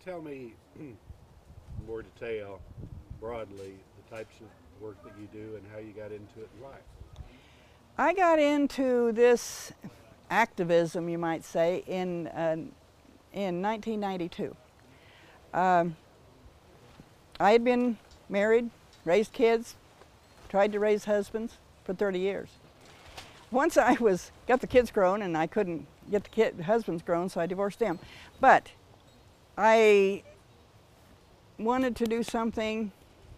tell me more detail, broadly, the types of work that you do and how you got into it in life. I got into this activism, you might say, in 1992. I had been married, raised kids, tried to raise husbands for 30 years. Once I got the kids grown, and I couldn't get the husbands grown, so I divorced them. But I wanted to do something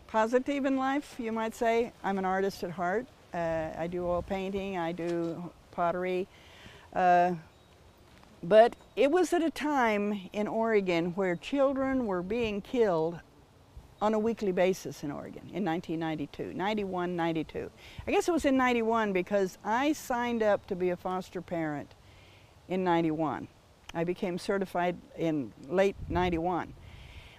positive in life, you might say. I'm an artist at heart. I do oil painting, I do pottery. But it was at a time in Oregon where children were being killed on a weekly basis in Oregon in 1992, 91, 92. I guess it was in 91 because I signed up to be a foster parent in 91. I became certified in late 91.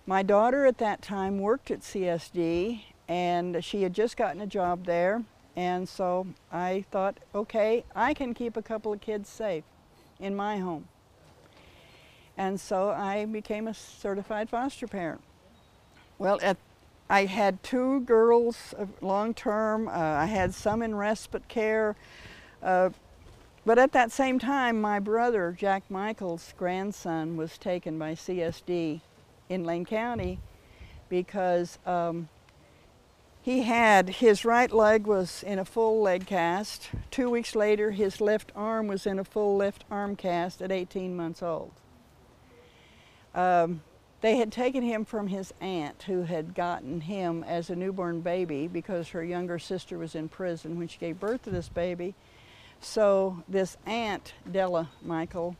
My daughter at that time worked at CSD, and she had just gotten a job there, and so I thought, okay, I can keep a couple of kids safe in my home. And so I became a certified foster parent. Well, I had 2 girls long-term. I had some in respite care. But at that same time, my brother, Jack Michael's grandson, was taken by CSD in Lane County because his right leg was in a full leg cast. 2 weeks later, his left arm was in a full left arm cast at 18 months old. They had taken him from his aunt, who had gotten him as a newborn baby because her younger sister was in prison when she gave birth to this baby. So this aunt, Della Michael,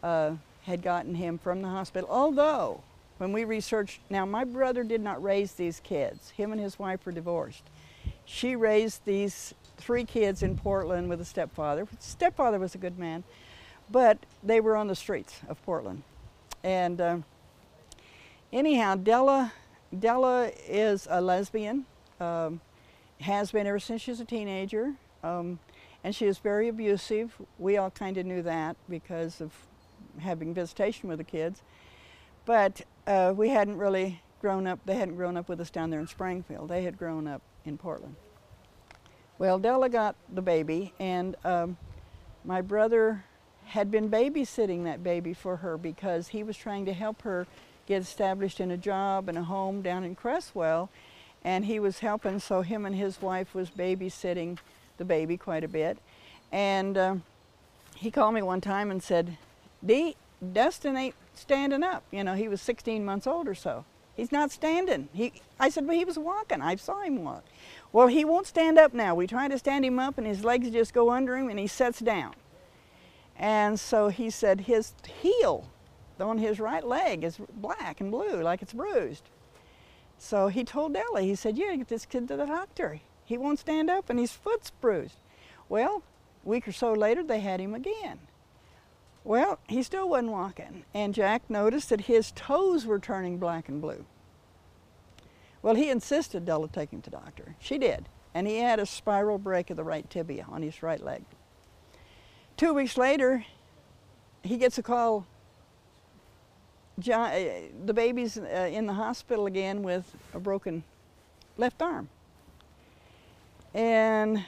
had gotten him from the hospital. Although, when we researched, now my brother did not raise these kids. Him and his wife were divorced. She raised these 3 kids in Portland with a stepfather. Stepfather was a good man, but they were on the streets of Portland. And anyhow, Della is a lesbian, has been ever since she was a teenager, and she is very abusive. We all kind of knew that because of having visitation with the kids. But we hadn't really grown up, they hadn't grown up with us down there in Springfield. They had grown up in Portland. Well, Della got the baby, and my brother had been babysitting that baby for her because he was trying to help her get established in a job and a home down in Cresswell, and he was helping, so him and his wife was babysitting the baby quite a bit. And he called me one time and said, "Dee, Dustin ain't standing up." You know, he was 16 months old or so. He's not standing. I said, "Well, he was walking. I saw him walk." "Well, he won't stand up now. We try to stand him up and his legs just go under him and he sits down." And so he said his heel on his right leg is black and blue, like it's bruised. So he told Della, he said, "You get this kid to the doctor. He won't stand up and his foot's bruised." Well, a week or so later, they had him again. Well, he still wasn't walking, and Jack noticed that his toes were turning black and blue. Well, he insisted Della take him to the doctor. She did, and he had a spiral break of the right tibia on his right leg. 2 weeks later, he gets a call. The baby's in the hospital again with a broken left arm. And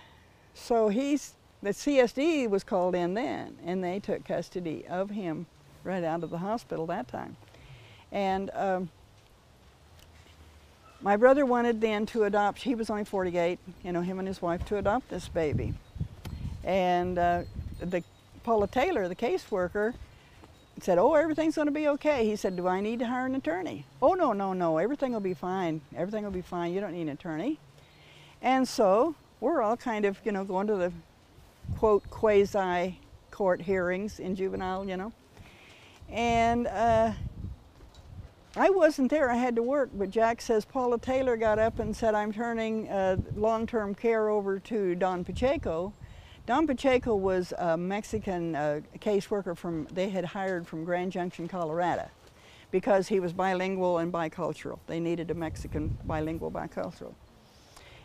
so the CSD was called in then, and they took custody of him right out of the hospital that time. And my brother wanted then to adopt, he was only 48, you know, him and his wife, to adopt this baby. And Paula Taylor, the caseworker, said, "Oh, everything's going to be okay." He said, "Do I need to hire an attorney?" "Oh, no, everything will be fine. Everything will be fine. You don't need an attorney." And so we're all kind of, you know, going to the, quote, quasi-court hearings in juvenile, you know. And I wasn't there. I had to work. But Jack says Paula Taylor got up and said, "I'm turning long-term care over to Don Pacheco." Don Pacheco was a Mexican caseworker they had hired from Grand Junction, Colorado, because he was bilingual and bicultural. They needed a Mexican bilingual bicultural.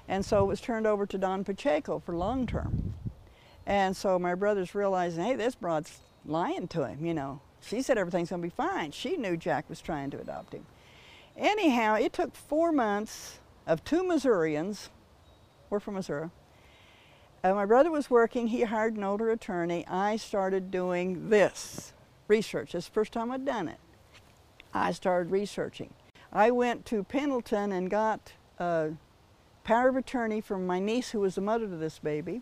And so it was turned over to Don Pacheco for long term. And so my brother's realizing, hey, this broad's lying to him, you know. she said everything's going to be fine. She knew Jack was trying to adopt him. Anyhow, it took 4 months of 2 Missourians. We're from Missouri. My brother was working. He hired an older attorney. I started doing this research. It's the first time I'd done it. I started researching. I went to Pendleton and got a power of attorney from my niece, who was the mother to this baby.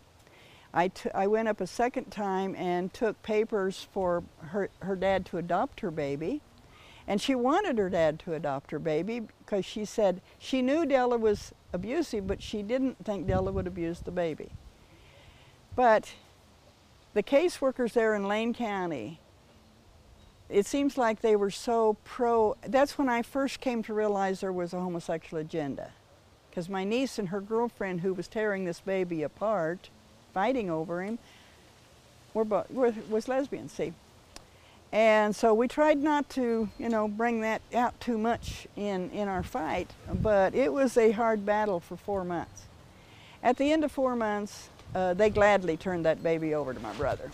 I went up a second time and took papers for her dad to adopt her baby. And she wanted her dad to adopt her baby because she said she knew Della was abusive, but she didn't think Della would abuse the baby. But the caseworkers there in Lane County, it seems like they were so pro. That's when I first came to realize there was a homosexual agenda. Because my niece and her girlfriend, who was tearing this baby apart, fighting over him, was lesbians, see. And so we tried not to, bring that out too much in our fight, but it was a hard battle for 4 months. At the end of 4 months, they gladly turned that baby over to my brother.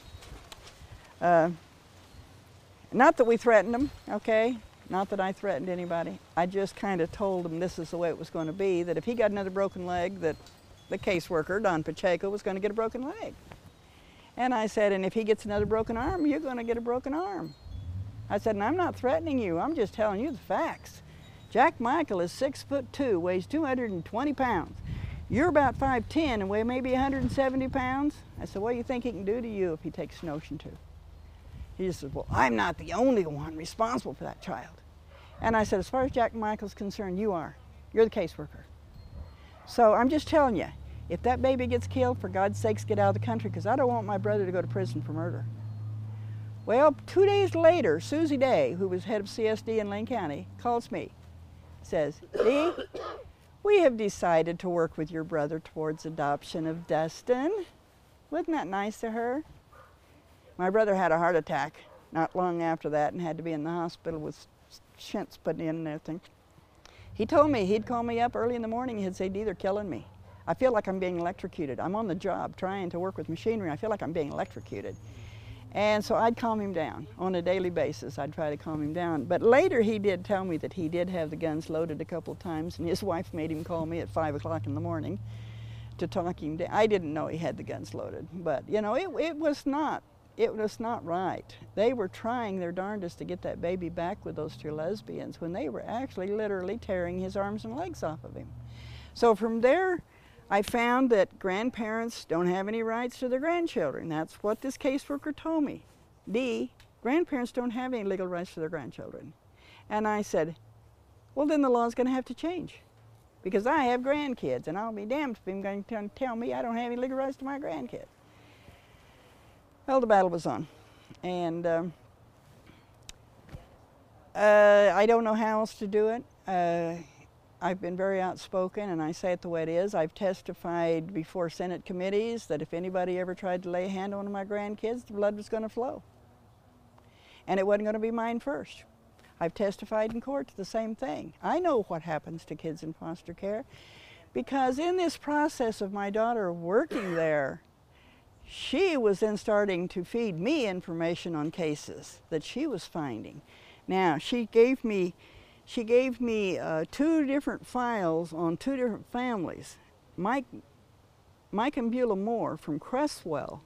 Not that we threatened them, okay? Not that I threatened anybody. I just kind of told them this is the way it was going to be, that if he got another broken leg, that the caseworker, Don Pacheco, was going to get a broken leg. And I said, and if he gets another broken arm, you're going to get a broken arm. I said, and I'm not threatening you, I'm just telling you the facts. Jack Michael is 6'2", weighs 220 pounds. You're about 5'10" and weigh maybe 170 pounds. I said, what do you think he can do to you if he takes notion to? He just said, well, I'm not the only one responsible for that child. And I said, as far as Jack Michael's concerned, you are. You're the caseworker. So I'm just telling you, if that baby gets killed, for God's sakes, get out of the country, because I don't want my brother to go to prison for murder. Well, 2 days later, Susie Day, who was head of CSD in Lane County, calls me, says, Dee, we have decided to work with your brother towards adoption of Dustin. Wasn't that nice of her? My brother had a heart attack not long after that and had to be in the hospital with shunts put in and everything. He told me he'd call me up early in the morning. He'd say, Dee, they're killing me. I feel like I'm being electrocuted. I'm on the job trying to work with machinery. I feel like I'm being electrocuted. And so I'd calm him down on a daily basis. I'd try to calm him down. But later he did tell me that he did have the guns loaded a couple of times, and his wife made him call me at 5 o'clock in the morning to talk him down. I didn't know he had the guns loaded, but it was not right. They were trying their darndest to get that baby back with those 2 lesbians when they were actually literally tearing his arms and legs off of him. So from there, I found that grandparents don't have any rights to their grandchildren. That's what this caseworker told me. Dee, grandparents don't have any legal rights to their grandchildren. And I said, well, then the law's going to have to change, because I have grandkids, and I'll be damned if I'm going to tell me I don't have any legal rights to my grandkids. Well, the battle was on, and I don't know how else to do it. I've been very outspoken, and I say it the way it is. I've testified before Senate committees that if anybody ever tried to lay a hand on one of my grandkids, the blood was going to flow. And it wasn't going to be mine first. I've testified in court to the same thing. I know what happens to kids in foster care, because in this process of my daughter working there, she was then starting to feed me information on cases that she was finding. Now, she gave me 2 different files on 2 different families. Mike and Beulah Moore from Cresswell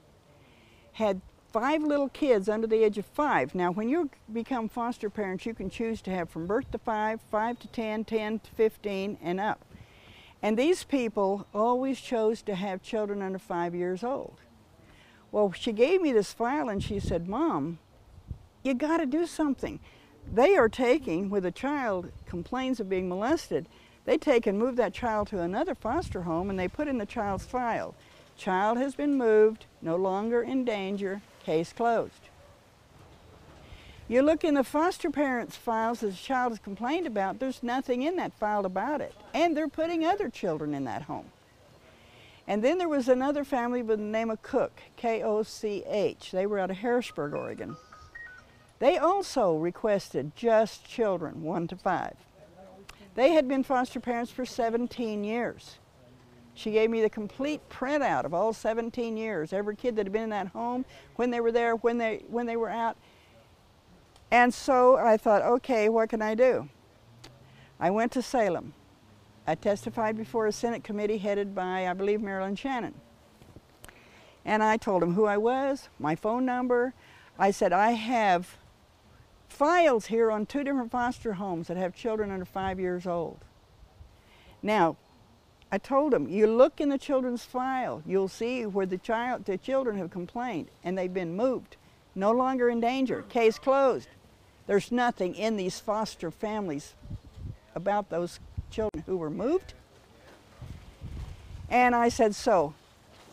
had 5 little kids under the age of 5. Now, when you become foster parents, you can choose to have from birth to 5, 5 to 10, 10 to 15, and up. And these people always chose to have children under 5 years old. Well, she gave me this file and she said, Mom, you got to do something. They are taking, when a child complains of being molested, they take and move that child to another foster home, and they put in the child's file, child has been moved, no longer in danger, case closed. You look in the foster parents' files that the child has complained about, there's nothing in that file about it. And they're putting other children in that home. And then there was another family by the name of Cook, K-O-C-H. They were out of Harrisburg, Oregon. They also requested just children, 1 to 5. They had been foster parents for 17 years. She gave me the complete printout of all 17 years, every kid that had been in that home, when they were there, when they were out. And so I thought, okay, what can I do? I went to Salem. I testified before a Senate committee headed by, I believe, Marilyn Shannon. And I told them who I was, my phone number. I said, I have files here on 2 different foster homes that have children under 5 years old. Now, I told them, you look in the children's file, you'll see where the children have complained and they've been moved. No longer in danger, case closed. There's nothing in these foster families about those children who were moved. And I said, so,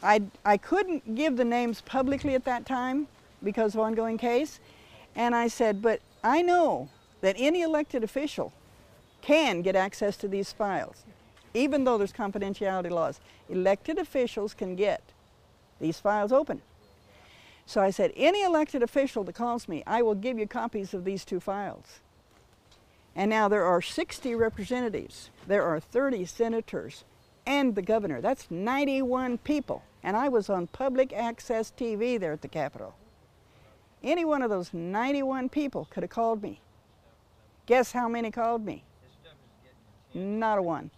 I couldn't give the names publicly at that time because of ongoing case. And I said, but I know that any elected official can get access to these files, even though there's confidentiality laws. Elected officials can get these files open. So I said, any elected official that calls me, I will give you copies of these 2 files. And now there are 60 representatives, there are 30 senators, and the governor. That's 91 people. And I was on public access TV there at the Capitol. Any one of those 91 people could have called me. Guess how many called me? Not a one.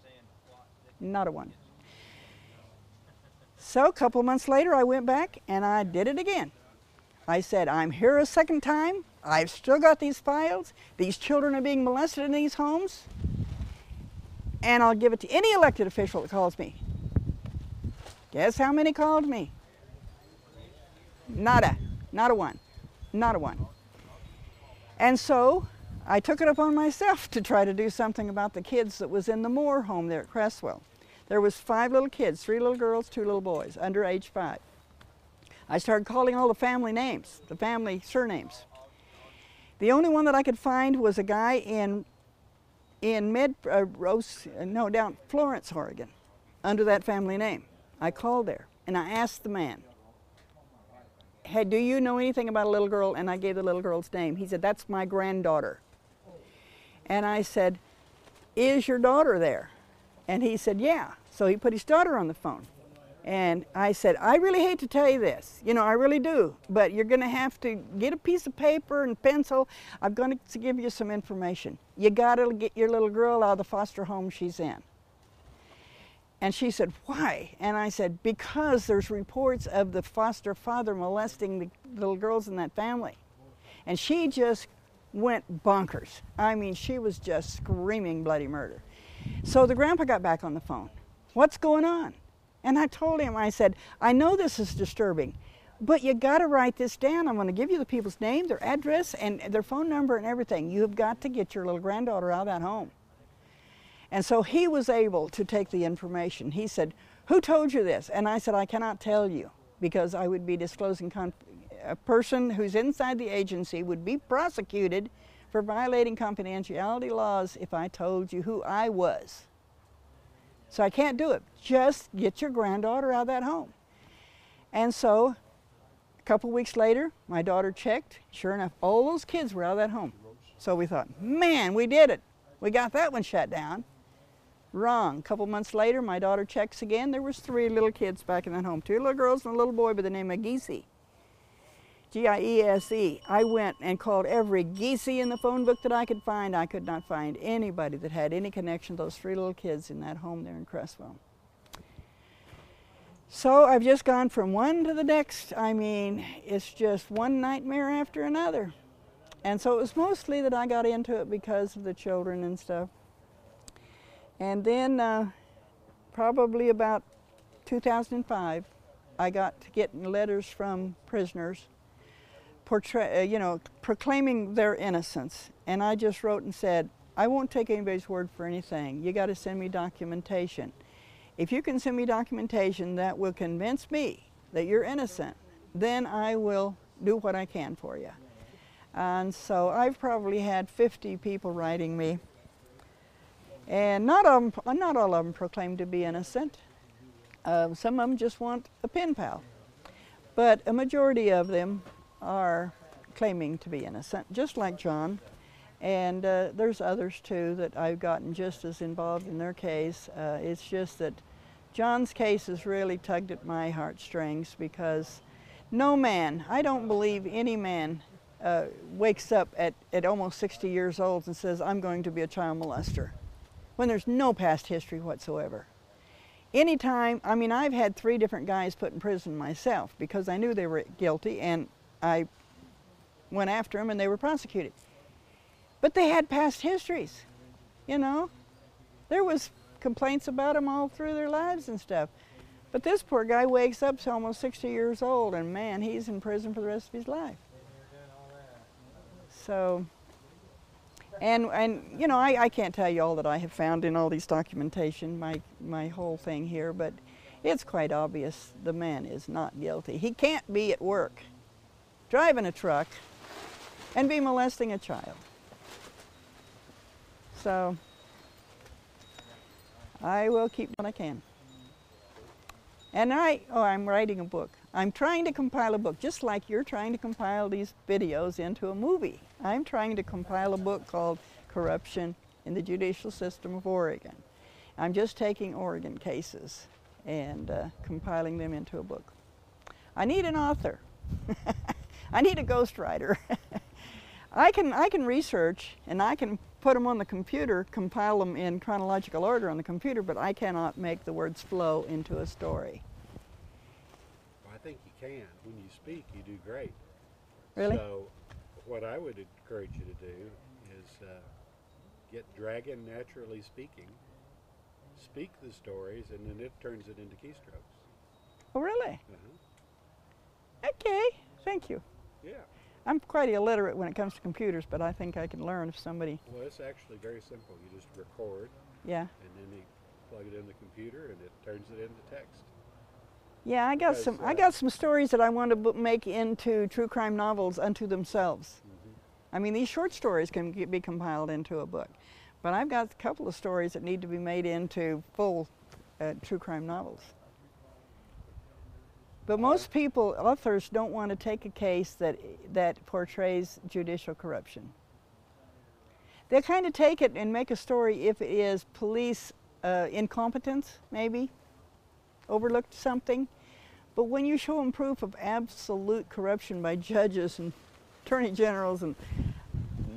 Not a one. So a couple months later I went back and I did it again. I said, I'm here a second time. I've still got these files. These children are being molested in these homes. And I'll give it to any elected official that calls me. Guess how many called me? Nada. Not a one. Not a one. And so I took it upon myself to try to do something about the kids that was in the Moore home there at Cresswell. There was 5 little kids, 3 little girls, 2 little boys, under age 5. I started calling all the family names, the family surnames. The only one that I could find was a guy in down Florence, Oregon, under that family name. I called there and I asked the man, hey, do you know anything about a little girl? And I gave the little girl's name. He said, that's my granddaughter. And I said, is your daughter there? And he said, yeah. So he put his daughter on the phone. And I said, I really hate to tell you this, you know, I really do, but you're going to have to get a piece of paper and pencil. I'm going to give you some information. You got to get your little girl out of the foster home she's in. And she said, why? And I said, because there's reports of the foster father molesting the little girls in that family. And she just went bonkers. I mean, she was just screaming bloody murder. So the grandpa got back on the phone. What's going on? And I told him, I said, I know this is disturbing, but you got to write this down. I'm going to give you the people's name, their address, and their phone number and everything. You have got to get your little granddaughter out of that home. And so he was able to take the information. He said, who told you this? And I said, I cannot tell you because I would be disclosing, a person who's inside the agency would be prosecuted for violating confidentiality laws if I told you who I was. So I can't do it. Just get your granddaughter out of that home. And so a couple weeks later, my daughter checked. Sure enough, all those kids were out of that home. So we thought, man, we did it. We got that one shut down. Wrong. A couple months later, my daughter checks again. There was 3 little kids back in that home. 2 little girls and a little boy by the name of Giese. Giese. I went and called every Giese in the phone book that I could find. I could not find anybody that had any connection to those 3 little kids in that home there in Cresswell. So I've just gone from one to the next. I mean, it's just one nightmare after another. And so it was mostly that I got into it because of the children and stuff. And then probably about 2005, I got to getting letters from prisoners proclaiming their innocence. And I just wrote and said, I won't take anybody's word for anything. You got to send me documentation. If you can send me documentation that will convince me that you're innocent, then I will do what I can for you. And so I've probably had 50 people writing me. And not all of them proclaim to be innocent. Some of them just want a pen pal. But a majority of them are claiming to be innocent, just like John. And there's others too that I've gotten just as involved in their case. It's just that John's case has really tugged at my heartstrings because no man, I don't believe any man wakes up at almost 60 years old and says, I'm going to be a child molester, when there's no past history whatsoever. Anytime, I mean, I've had 3 different guys put in prison myself because I knew they were guilty, and I went after them and they were prosecuted. But they had past histories, you know. There was complaints about them all through their lives and stuff. But this poor guy wakes up to almost 60 years old, and man, he's in prison for the rest of his life. So, and you know, I can't tell you all that I have found in all these documentation, my whole thing here, but it's quite obvious the man is not guilty. He can't be at work, driving a truck, and be molesting a child. So, I will keep what I can. And I'm writing a book. I'm trying to compile a book, just like you're trying to compile these videos into a movie. I'm trying to compile a book called Corruption in the Judicial System of Oregon. I'm just taking Oregon cases and compiling them into a book. I need an author. I need a ghostwriter. I can research and I can put them on the computer, compile them in chronological order on the computer, but I cannot make the words flow into a story. Well, I think you can. When you speak, you do great. Really? So what I would encourage you to do is get Dragon Naturally Speaking, speak the stories, and then it turns it into keystrokes. Oh, really? Okay, thank you. Yeah. I'm quite illiterate when it comes to computers, but I think I can learn if somebody... Well, it's actually very simple. You just record, Yeah. and then you plug it in the computer, and it turns it into text. Yeah, I got some stories that I want to make into true crime novels unto themselves. I mean, these short stories can be compiled into a book, but I've got a couple of stories that need to be made into full true crime novels. But most people, authors, don't want to take a case that portrays judicial corruption. They'll kind of take it and make a story if it is police incompetence, maybe, overlooked something. But when you show them proof of absolute corruption by judges and attorney generals, and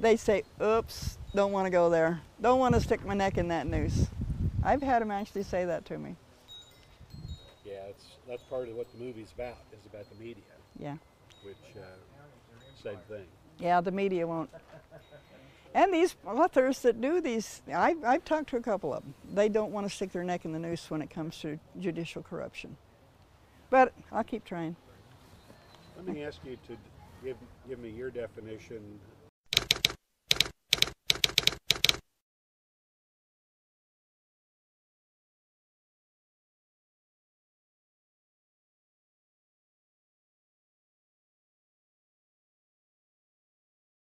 they say, oops, don't want to go there. Don't want to stick my neck in that noose. I've had them actually say that to me. Yeah, that's part of what the movie's about, is about the media. Yeah. Which, same thing. Yeah, the media won't. And these authors that do these, I've talked to a couple of them. They don't want to stick their neck in the noose when it comes to judicial corruption. But I'll keep trying. Let me ask you to give me your definition